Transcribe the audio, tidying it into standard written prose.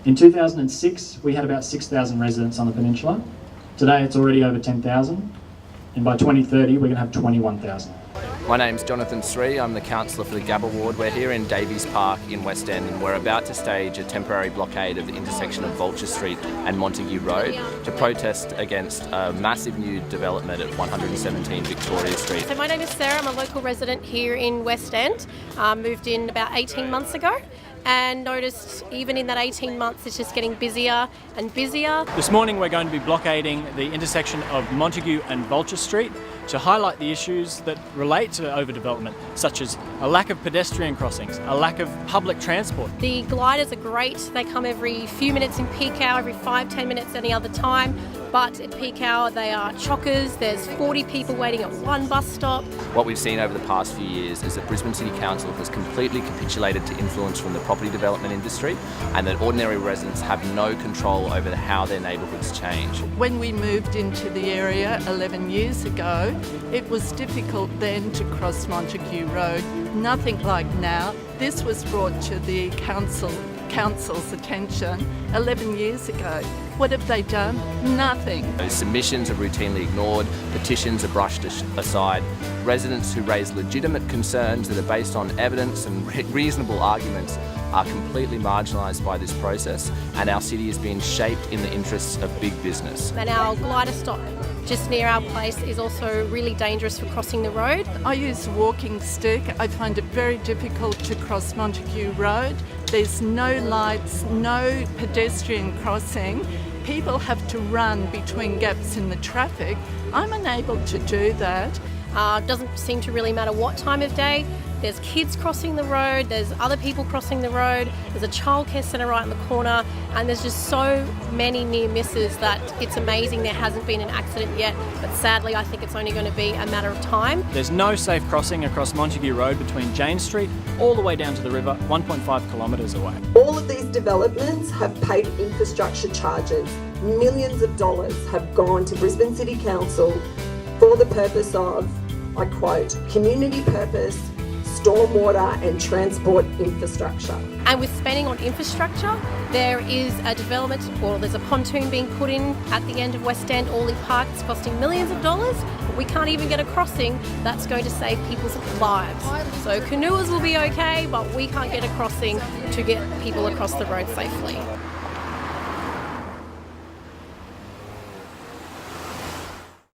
In 2006, we had about 6,000 residents on the peninsula. Today, it's already over 10,000. And by 2030, we're going to have 21,000. My name's Jonathan Sree, I'm the councillor for the Gabba Ward. We're here in Davies Park in Westend and we're about to stage a temporary blockade of the intersection of Vulture Street and Montague Road to protest against a massive new development at 117 Victoria Street. So my name is Sarah, I'm a local resident here in Westend. Moved in about 18 months ago and noticed even in that 18 months it's just getting busier and busier. This morning we're going to be blockading the intersection of Montague and Vulture Street to highlight the issues that relate to overdevelopment, such as a lack of pedestrian crossings, a lack of public transport. The gliders are great. They come every few minutes in peak hour, every 5-10 minutes any other time. But at peak hour they are chockers. There's 40 people waiting at one bus stop. What we've seen over the past few years is that Brisbane City Council has completely capitulated to influence from the property development industry and that ordinary residents have no control over how their neighbourhoods change. When we moved into the area 11 years ago, it was difficult then to cross Montague Road. Nothing like now. This was brought to the council's attention 11 years ago. What have they done? Nothing. Those submissions are routinely ignored, petitions are brushed aside. Residents who raise legitimate concerns that are based on evidence and reasonable arguments are completely marginalised by this process, and our city is being shaped in the interests of big business. And our glider stop just near our place is also really dangerous for crossing the road. I use a walking stick. I find it very difficult to cross Montague Road. There's no lights, no pedestrian crossing. People have to run between gaps in the traffic. I'm unable to do that. Doesn't seem to really matter what time of day. There's kids crossing the road, there's other people crossing the road, there's a childcare centre right in the corner, and there's just so many near misses that it's amazing there hasn't been an accident yet, but sadly I think it's only going to be a matter of time. There's no safe crossing across Montague Road between Jane Street all the way down to the river, 1.5 kilometres away. All of these developments have paid infrastructure charges. Millions of dollars have gone to Brisbane City Council for the purpose of, I quote, community purpose, stormwater and transport infrastructure. And with spending on infrastructure, there is a development, or there's a pontoon being put in at the end of Westend, Orley Park. It's costing millions of dollars, but we can't even get a crossing that's going to save people's lives. So canoers will be okay, but we can't get a crossing to get people across the road safely.